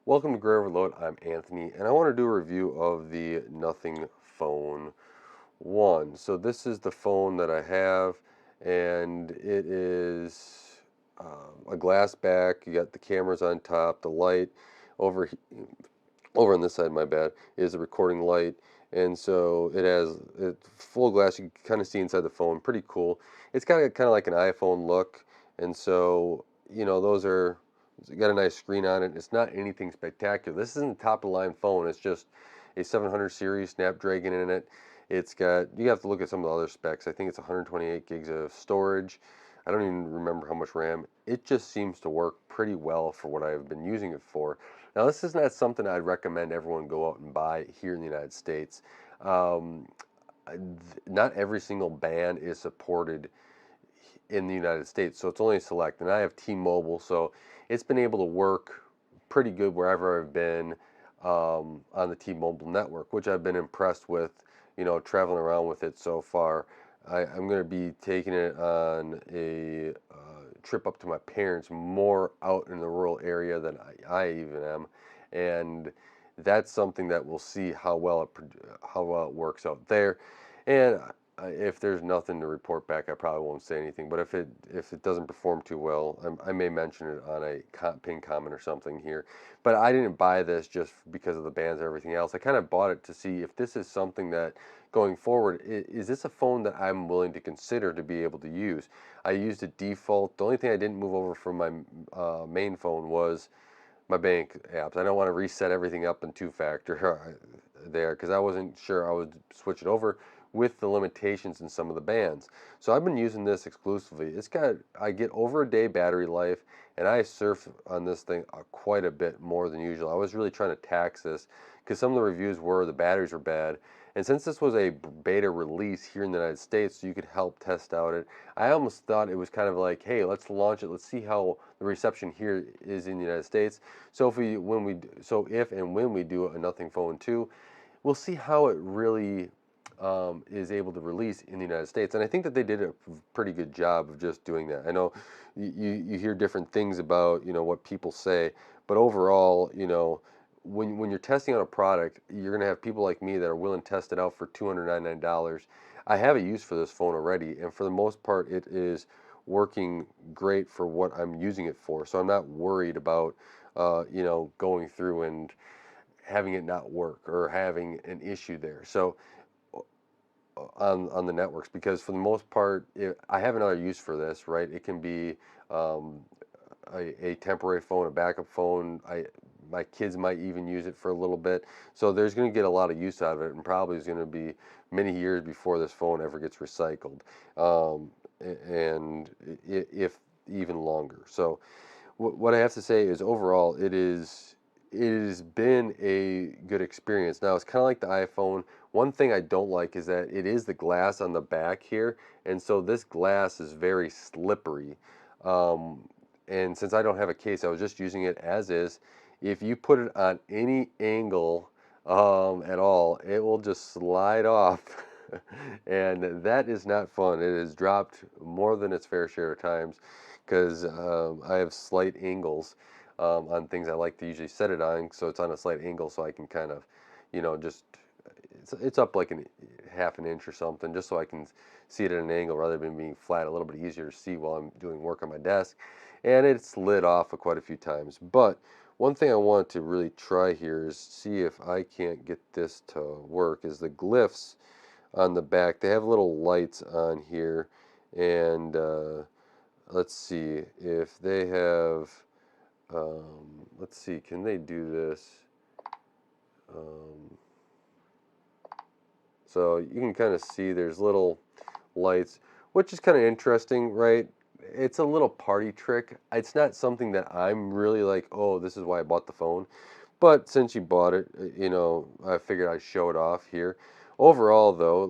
Welcome to Gray Overload. I'm Anthony, and I want to do a review of the Nothing Phone 1. So this is the phone that I have, and it is a glass back. You got the cameras on top, the light over over on this side. My bad is a recording light, and so it has full glass. You can kind of see inside the phone. Pretty cool. It's got kind of like an iPhone look, and so those are. It's got a nice screen on it. It's not anything spectacular. This isn't a top of the line phone. It's just a 700 series Snapdragon in it. It's got, you have to look at some of the other specs. I think it's 128 gigs of storage. I don't even remember how much RAM. It just seems to work pretty well for what I've been using it for. Now, this is not something I'd recommend everyone go out and buy here in the United States. Um, Not every single band is supported in the United States, so it's only select. And I have T-Mobile, so it's been able to work pretty good wherever I've been on the T-Mobile network, which I've been impressed with, traveling around with it so far. I'm going to be taking it on a trip up to my parents, more out in the rural area than I even am, and that's something that we'll see how well it works out there. And if there's nothing to report back, I probably won't say anything. But if it doesn't perform too well, I may mention it on a pin comment or something here. But I didn't buy this just because of the bands and everything else. I kind of bought it to see if this is something that going forward, is this a phone that I'm willing to consider to be able to use? I used a default. The only thing I didn't move over from my main phone was my bank apps. I don't want to reset everything up in two-factor there because I wasn't sure I would switch it over with the limitations in some of the bands. So I've been using this exclusively. I get over a day battery life, and I surf on this thing quite a bit more than usual. I was really trying to tax this because some of the reviews were the batteries were bad. And since this was a beta release here in the United States, so you could help test out it, I almost thought it was kind of like, hey, let's launch it. Let's see how the reception here is in the United States. So if and when we do a Nothing Phone 2, we'll see how it really is able to release in the United States. And I think that they did a pretty good job of just doing that. I know you hear different things about what people say, but overall, when you're testing out a product, you're gonna have people like me that are willing to test it out for $299. I have a use for this phone already, and for the most part, it is working great for what I'm using it for. So I'm not worried about going through and having it not work or having an issue there. So on the networks, because for the most part, I have another use for this, right? It can be um, a temporary phone, a backup phone. My kids might even use it for a little bit. So there's going to get a lot of use out of it, and probably is going to be many years before this phone ever gets recycled, and if even longer. So what I have to say is overall, it has been a good experience. Now it's kind of like the iPhone. One thing I don't like is that it is the glass on the back here, and so this glass is very slippery. Um, and since I don't have a case, I was just using it as is. If you put it on any angle at all, it will just slide off. And that is not fun. It has dropped more than its fair share of times because I have slight angles on things I like to usually set it on, so it's on a slight angle so I can kind of, just it's up like half an inch or something, just so I can see it at an angle rather than being flat. A little bit easier to see while I'm doing work on my desk, and it's lit off quite a few times. But one thing I want to really try here is see if I can't get this to work. Is the glyphs on the back? They have little lights on here, and let's see if they have. Let's see, can they do this? Um, so you can kind of see there's little lights, which is kind of interesting, right? It's a little party trick. It's not something that I'm really like, oh, this is why I bought the phone. But since you bought it, I figured I'd show it off here. Overall, though,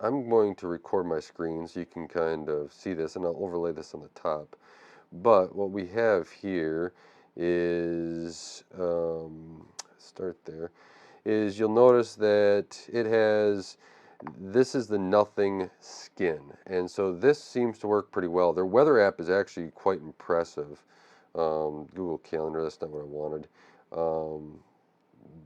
I'm going to record my screen so you can kind of see this, and I'll overlay this on the top. But what we have here is, start there, is you'll notice that this is the Nothing skin. And so this seems to work pretty well. Their weather app is actually quite impressive. Google Calendar, that's not what I wanted. Um,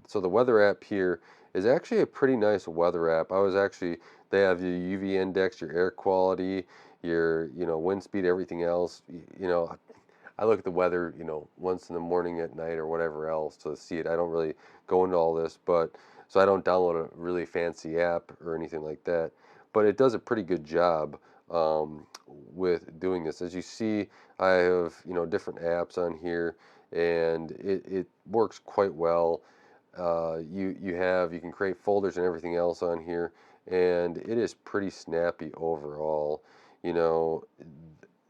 so the weather app here is actually a pretty nice weather app. They have your UV index, your air quality, your, wind speed, everything else. I look at the weather, once in the morning, at night, or whatever else to see it. I don't really go into all this, but so I don't download a really fancy app or anything like that. But it does a pretty good job with doing this. As you see, I have, different apps on here, and it works quite well. You can create folders and everything else on here, and it is pretty snappy overall. You know,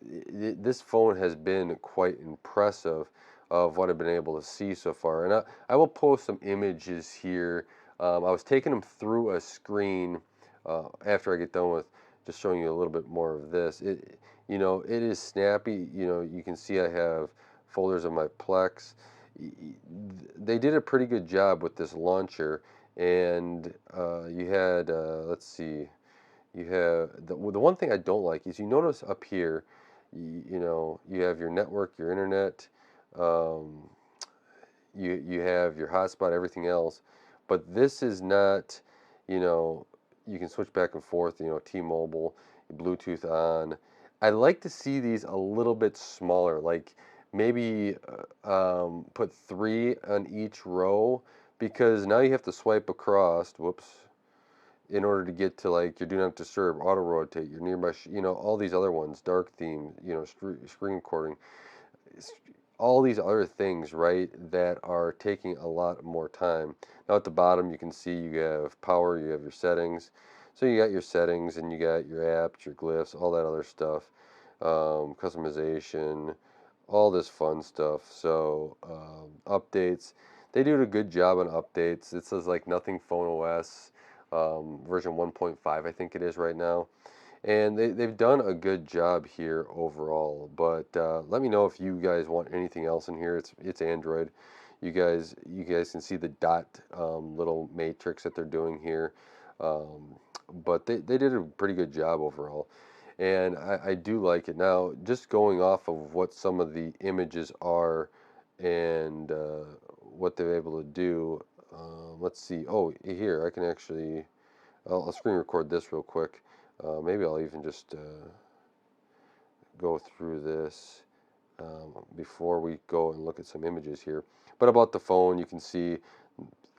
this phone has been quite impressive of what I've been able to see so far. And I will post some images here. I was taking them through a screen after I get done with just showing you a little bit more of this. It is snappy. You can see I have folders of my Plex. They did a pretty good job with this launcher. And you had, let's see, you have the one thing I don't like is you notice up here, you have your network, your internet, um, you have your hotspot, everything else, but this is not, you know, you can switch back and forth, T-Mobile, Bluetooth on. I like to see these a little bit smaller, like maybe put three on each row, because now you have to swipe across. Whoops, in order to get to like your do not disturb, auto rotate, your nearby, all these other ones, dark theme, screen recording, all these other things, right, that are taking a lot more time. Now at the bottom, you can see you have power, you have your settings. So you got your settings and you got your apps, your glyphs, all that other stuff, customization, all this fun stuff. So updates, they do a good job on updates. It says like Nothing Phone OS version 1.5, I think it is right now. And they've done a good job here overall. But let me know if you guys want anything else in here. It's Android. You guys can see the dot little matrix that they're doing here. But they did a pretty good job overall. And I do like it. Now, just going off of what some of the images are and what they're able to do, let's see. Oh, here, I can actually, I'll screen record this real quick. Maybe I'll even just go through this before we go and look at some images here. But about the phone, you can see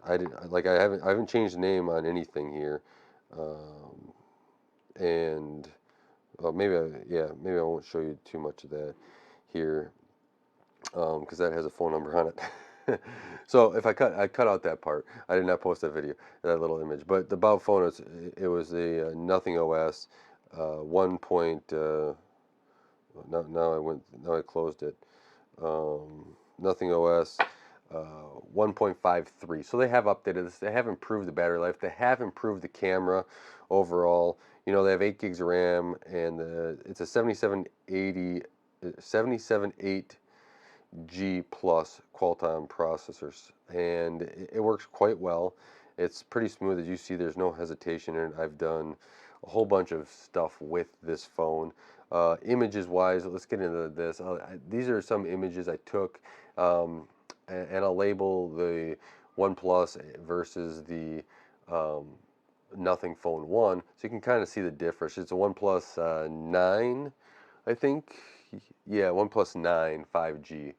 I haven't changed the name on anything here, and maybe I won't show you too much of that here because that has a phone number on it. So if I cut out that part. I did not post that video, that little image. But the about phone, it was the Nothing OS 1. Now I closed it. Nothing OS 1.53. So they have updated this. They have improved the battery life. They have improved the camera overall. They have 8 gigs of RAM, and it's a 7780 G plus Qualcomm processors, and it works quite well. It's pretty smooth. As you see, there's no hesitation in it. I've done a whole bunch of stuff with this phone. Images wise, let's get into this. These are some images I took, and I'll label the OnePlus versus the um, Nothing Phone 1, so you can kind of see the difference. It's a OnePlus 9, I think. Yeah, OnePlus 9 5G,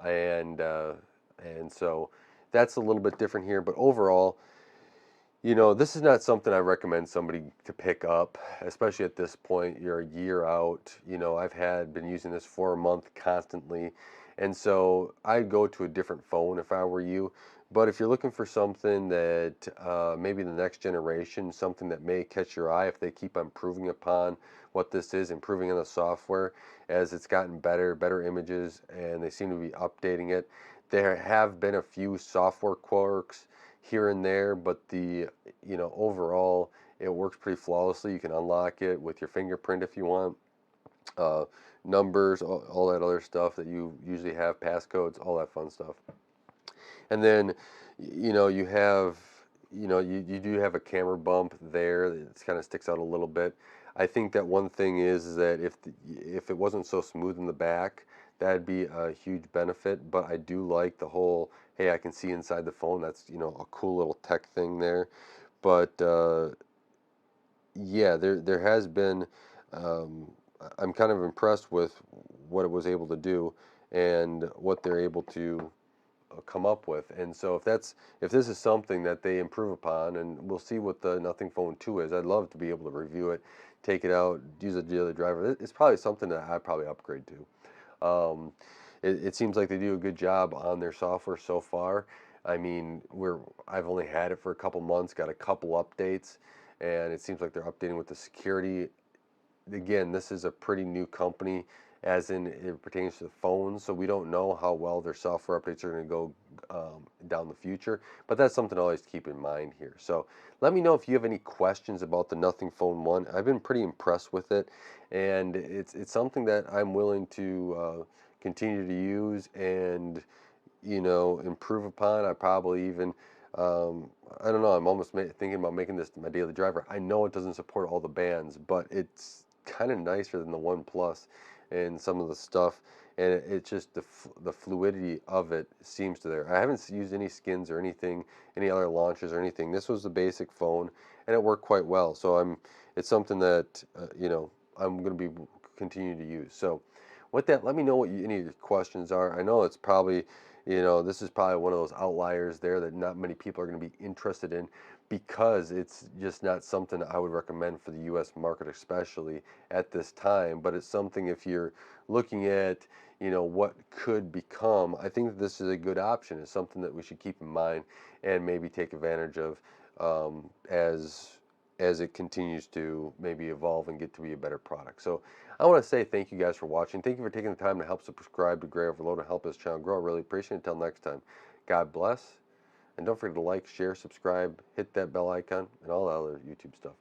and so that's a little bit different here. But overall, this is not something I recommend somebody to pick up, especially at this point. You're a year out. I've been using this for a month constantly, and so I'd go to a different phone if I were you. But if you're looking for something that maybe the next generation, something that may catch your eye if they keep improving upon what this is, improving on the software as it's gotten better images, and they seem to be updating it. There have been a few software quirks here and there, but overall it works pretty flawlessly. You can unlock it with your fingerprint if you want. Uh, Numbers, all that other stuff that you usually have, passcodes, all that fun stuff. And then, you have, you do have a camera bump there that kind of sticks out a little bit. I think that one thing is that if it wasn't so smooth in the back, that'd be a huge benefit. But I do like the whole, hey, I can see inside the phone. That's, a cool little tech thing there. But yeah, there has been. I'm kind of impressed with what it was able to do and what they're able to come up with. And so if this is something that they improve upon, and we'll see what the Nothing Phone 2 is. I'd love to be able to review it, take it out, use a daily driver. It's probably something that I'd probably upgrade to. It seems like they do a good job on their software so far. I mean, I've only had it for a couple months, got a couple updates, and it seems like they're updating with the security. Again, this is a pretty new company, as in it pertains to the phones, so we don't know how well their software updates are going to go down the future. But that's something to always keep in mind here. So let me know if you have any questions about the Nothing Phone 1. I've been pretty impressed with it, and it's something that I'm willing to continue to use and improve upon. I probably even, I don't know, I'm almost thinking about making this my daily driver. I know it doesn't support all the bands, but it's kind of nicer than the OnePlus and some of the stuff. And it's just the fluidity of it seems to there. I haven't used any skins or anything, any other launches or anything. This was the basic phone, and it worked quite well. So it's something that I'm going to be continue to use. So with that, let me know what any of your questions are. I know it's probably, this is probably one of those outliers there that not many people are going to be interested in, because it's just not something I would recommend for the US market, especially at this time. But it's something, if you're looking at, what could become, I think that this is a good option. It's something that we should keep in mind and maybe take advantage of as it continues to maybe evolve and get to be a better product. So I want to say thank you guys for watching. Thank you for taking the time to help subscribe to Gray Overload and help this channel grow. I really appreciate it. Until next time, God bless. And don't forget to like, share, subscribe, hit that bell icon, and all the other YouTube stuff.